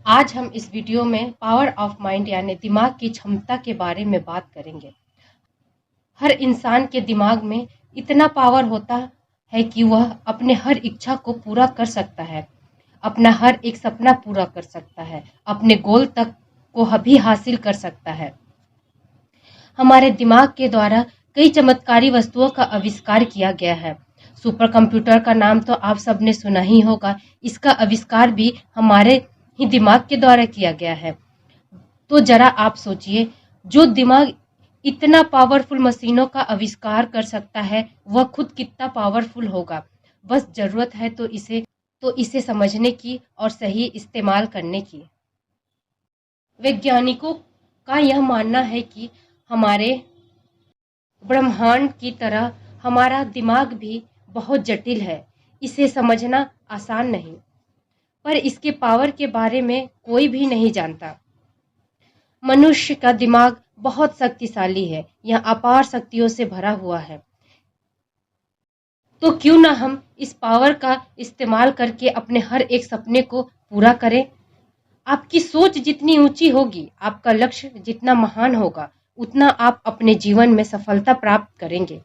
आज हम इस वीडियो में पावर ऑफ माइंड यानी दिमाग की क्षमता के बारे में बात करेंगे। हर इंसान के दिमाग में इतना पावर होता है कि वह अपने हर इच्छा को पूरा कर सकता है, अपना हर एक सपना पूरा कर सकता है, अपने गोल तक को भी हासिल कर सकता है। हमारे दिमाग के द्वारा कई चमत्कारी वस्तुओं का आविष्कार किया गया है। सुपर कंप्यूटर का नाम तो आप सबने सुना ही होगा। इसका आविष्कार भी हमारे ही दिमाग के द्वारा किया गया है। तो जरा आप सोचिए, जो दिमाग इतना पावरफुल मशीनों का आविष्कार कर सकता है, वह खुद कितना पावरफुल होगा। बस जरूरत है तो इसे समझने की और सही इस्तेमाल करने की। वैज्ञानिकों का यह मानना है कि हमारे ब्रह्मांड की तरह हमारा दिमाग भी बहुत जटिल है। इसे समझना आसान नहीं, पर इसके पावर के बारे में कोई भी नहीं जानता। मनुष्य का दिमाग बहुत शक्तिशाली है, यह अपार शक्तियों से भरा हुआ है। तो क्यों ना हम इस पावर का इस्तेमाल करके अपने हर एक सपने को पूरा करें। आपकी सोच जितनी ऊंची होगी, आपका लक्ष्य जितना महान होगा, उतना आप अपने जीवन में सफलता प्राप्त करेंगे।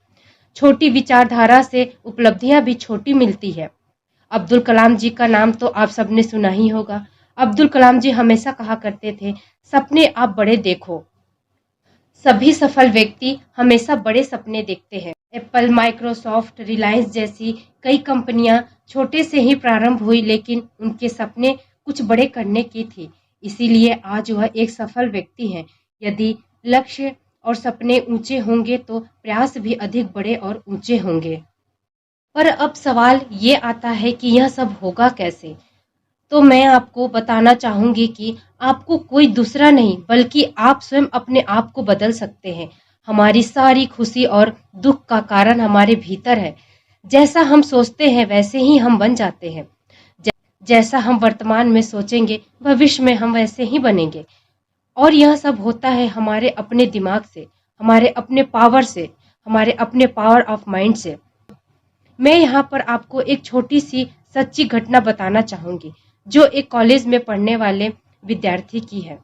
छोटी विचारधारा से उपलब्धियां भी छोटी मिलती है। अब्दुल कलाम जी का नाम तो आप सबने सुना ही होगा। अब्दुल कलाम जी हमेशा कहा करते थे, सपने आप बड़े देखो। सभी सफल व्यक्ति हमेशा बड़े सपने देखते हैं। एप्पल, माइक्रोसॉफ्ट, रिलायंस जैसी कई कंपनियां छोटे से ही प्रारंभ हुई, लेकिन उनके सपने कुछ बड़े करने की थी। इसीलिए आज वह एक सफल व्यक्ति हैं। यदि लक्ष्य और सपने ऊंचे होंगे तो प्रयास भी अधिक बड़े और ऊंचे होंगे। पर अब सवाल ये आता है कि यह सब होगा कैसे। तो मैं आपको बताना चाहूंगी कि आपको कोई दूसरा नहीं बल्कि आप स्वयं अपने आप को बदल सकते हैं। हमारी सारी खुशी और दुख का कारण हमारे भीतर है। जैसा हम सोचते हैं वैसे ही हम बन जाते हैं। जैसा हम वर्तमान में सोचेंगे, भविष्य में हम वैसे ही बनेंगे। और यह सब होता है हमारे अपने दिमाग से, हमारे अपने पावर से, हमारे अपने पावर ऑफ माइंड से। मैं यहाँ पर आपको एक छोटी सी सच्ची घटना बताना चाहूंगी, जो एक कॉलेज में पढ़ने वाले विद्यार्थी की है।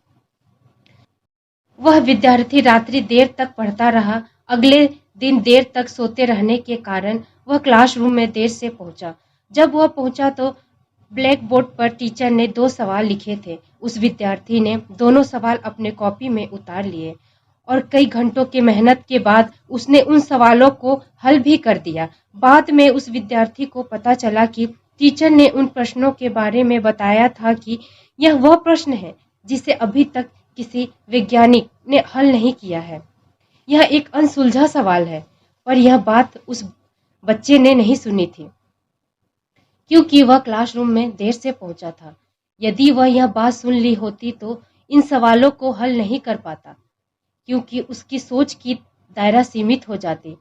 वह विद्यार्थी रात्रि देर तक पढ़ता रहा। अगले दिन देर तक सोते रहने के कारण वह क्लासरूम में देर से पहुंचा। जब वह पहुंचा तो ब्लैक बोर्ड पर टीचर ने 2 सवाल लिखे थे। उस विद्यार्थी ने दोनों सवाल अपने कॉपी में उतार लिए और कई घंटों की मेहनत के बाद उसने उन सवालों को हल भी कर दिया। बाद में उस विद्यार्थी को पता चला कि टीचर ने उन प्रश्नों के बारे में बताया था कि यह वह प्रश्न है जिसे अभी तक किसी वैज्ञानिक ने हल नहीं किया है। यह एक अनसुलझा सवाल है, पर यह बात उस बच्चे ने नहीं सुनी थी, क्योंकि वह क्लासरूम में देर से पहुंचा था। यदि वह यह बात सुन ली होती तो इन सवालों को हल नहीं कर पाता, क्योंकि उसकी सोच की दायरा सीमित हो जाती।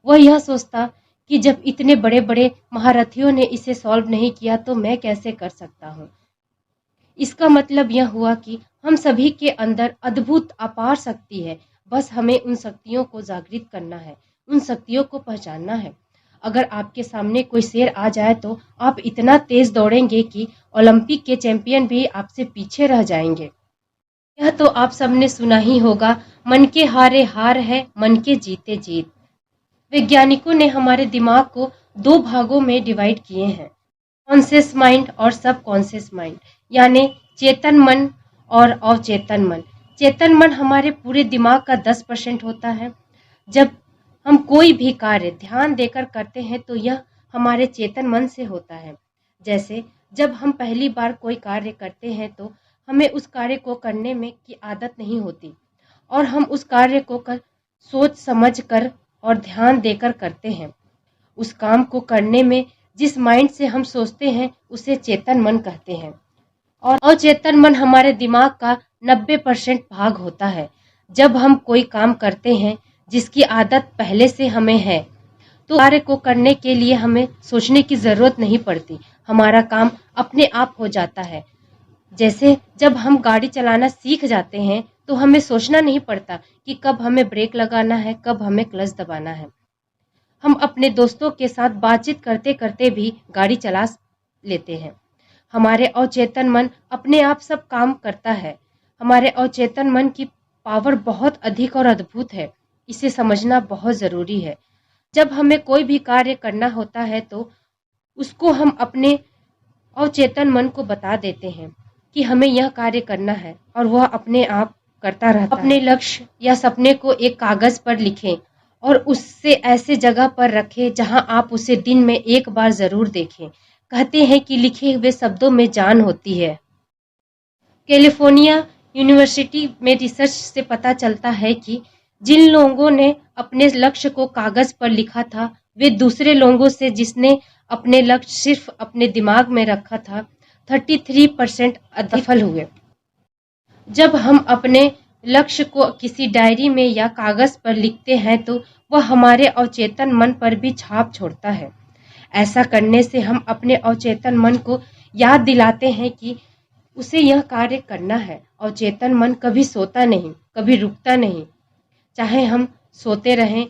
वह यह सोचता कि जब इतने बड़े बड़े महारथियों ने इसे सॉल्व नहीं किया तो मैं कैसे कर सकता हूँ। इसका मतलब यह हुआ कि हम सभी के अंदर अद्भुत अपार शक्ति है। बस हमें उन शक्तियों को जागृत करना है, उन शक्तियों को पहचानना है। अगर आपके सामने कोई शेर आ जाए तो आप इतना तेज दौड़ेंगे कि ओलंपिक के चैंपियन भी आपसे पीछे रह जाएंगे। यह तो आप सबने सुना ही होगा, मन के हारे हार है, मन के जीते जीत। वैज्ञानिकों ने हमारे दिमाग को 2 भागों में डिवाइड किए हैं, कॉन्शियस माइंड और सब कॉन्शियस माइंड, यानी चेतन मन और अवचेतन मन। चेतन मन हमारे पूरे दिमाग का 10% होता है। जब हम कोई भी कार्य ध्यान देकर करते हैं तो यह हमारे चेतन मन से होता है। जैसे जब हम पहली बार कोई कार्य करते हैं तो हमें उस कार्य को करने में की आदत नहीं होती और हम उस कार्य को सोच समझ कर और ध्यान देकर करते हैं। उस काम को करने में जिस माइंड से हम सोचते हैं उसे चेतन मन कहते हैं। और अवचेतन मन हमारे दिमाग का 90% भाग होता है। जब हम कोई काम करते हैं जिसकी आदत पहले से हमें है तो कार्य को करने के लिए हमें सोचने की जरूरत नहीं पड़ती, हमारा काम अपने आप हो जाता है। जैसे जब हम गाड़ी चलाना सीख जाते हैं तो हमें सोचना नहीं पड़ता कि कब हमें ब्रेक लगाना है, कब हमें क्लच दबाना है। हम अपने दोस्तों के साथ बातचीत करते करते भी गाड़ी चला लेते हैं। हमारे अवचेतन मन अपने आप सब काम करता है। हमारे अवचेतन मन की पावर बहुत अधिक और अद्भुत है। इसे समझना बहुत ज़रूरी है। जब हमें कोई भी कार्य करना होता है तो उसको हम अपने अवचेतन मन को बता देते हैं कि हमें यह कार्य करना है और वह अपने आप करता रहता है। अपने लक्ष्य या सपने को एक कागज पर लिखें और उससे ऐसे जगह पर रखें जहां आप उसे दिन में एक बार जरूर देखें। कहते हैं कि लिखे हुए शब्दों में जान होती है। कैलिफोर्निया यूनिवर्सिटी में रिसर्च से पता चलता है कि जिन लोगों ने अपने लक्ष्य को कागज पर लिखा था वे दूसरे लोगों से जिसने अपने लक्ष्य सिर्फ अपने दिमाग में रखा था 33% अधिक सफल हुए। जब हम अपने लक्ष्य को किसी डायरी में या कागज पर लिखते हैं तो वह हमारे अवचेतन मन पर भी छाप छोड़ता है। ऐसा करने से हम अपने अवचेतन मन को याद दिलाते हैं कि उसे यह कार्य करना है। अवचेतन मन कभी सोता नहीं, कभी रुकता नहीं। चाहे हम सोते रहें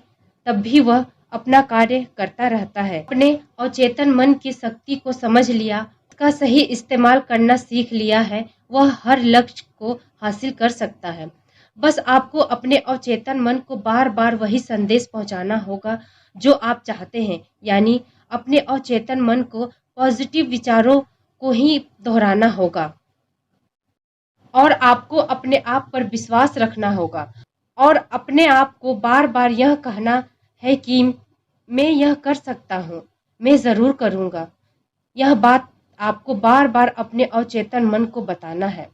तब भी वह अपना कार्य करता रहता है। अपने अवचेतन मन की शक्ति को समझ लिया, उसका सही इस्तेमाल करना सीख लिया है, वह हर लक्ष्य को हासिल कर सकता है। बस आपको अपने अवचेतन मन को बार बार वही संदेश पहुंचाना होगा जो आप चाहते हैं, यानी अपने अवचेतन मन को पॉजिटिव विचारों को ही दोहराना होगा और आपको अपने आप पर विश्वास रखना होगा और अपने आप को बार बार यह कहना है कि मैं यह कर सकता हूँ, मैं ज़रूर करूँगा। यह बात आपको बार बार अपने अवचेतन मन को बताना है।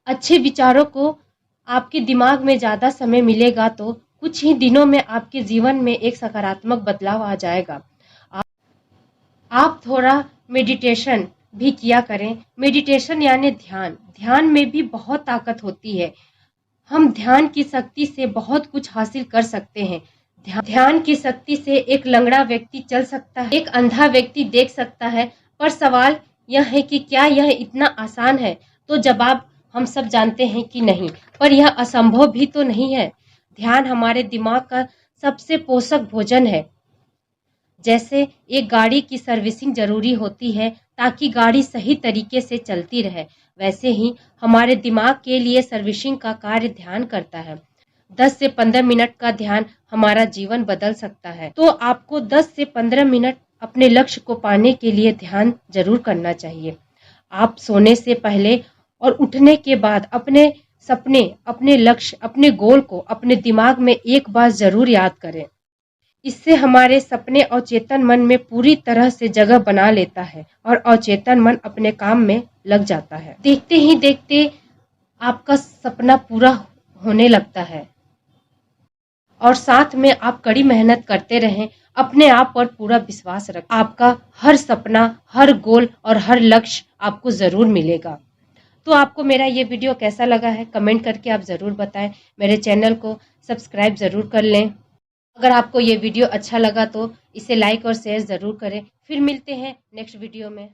अच्छे विचारों को आपके दिमाग में ज़्यादा समय मिलेगा तो कुछ ही दिनों में आपके जीवन में एक सकारात्मक बदलाव आ जाएगा। आप थोड़ा मेडिटेशन भी किया करें। मेडिटेशन यानी ध्यान। ध्यान में भी बहुत ताकत होती है। हम ध्यान की शक्ति से बहुत कुछ हासिल कर सकते हैं। ध्यान की शक्ति से एक लंगड़ा व्यक्ति चल सकता है, एक अंधा व्यक्ति देख सकता है। पर सवाल यह है कि क्या यह इतना आसान है? तो जवाब हम सब जानते हैं कि नहीं, पर यह असंभव भी तो नहीं है। ध्यान हमारे दिमाग का सबसे पोषक भोजन है। जैसे एक गाड़ी की सर्विसिंग जरूरी होती है ताकि गाड़ी सही तरीके से चलती रहे, वैसे ही हमारे दिमाग के लिए सर्विसिंग का कार्य ध्यान करता है। 10 से 15 मिनट का ध्यान हमारा जीवन बदल सकता है। तो आपको 10 से 15 मिनट अपने लक्ष्य को पाने के लिए ध्यान जरूर करना चाहिए। आप सोने से पहले और उठने के बाद अपने सपने, अपने लक्ष्य, अपने गोल को अपने दिमाग में एक बार जरूर याद करें। इससे हमारे सपने अवचेतन मन में पूरी तरह से जगह बना लेता है और अवचेतन मन अपने काम में लग जाता है। देखते ही देखते आपका सपना पूरा होने लगता है और साथ में आप कड़ी मेहनत करते रहें। अपने आप पर पूरा विश्वास रखें। आपका हर सपना, हर गोल और हर लक्ष्य आपको जरूर मिलेगा। तो आपको मेरा ये वीडियो कैसा लगा है कमेंट करके आप ज़रूर बताएं। मेरे चैनल को सब्सक्राइब ज़रूर कर लें। अगर आपको ये वीडियो अच्छा लगा तो इसे लाइक और शेयर ज़रूर करें। फिर मिलते हैं नेक्स्ट वीडियो में।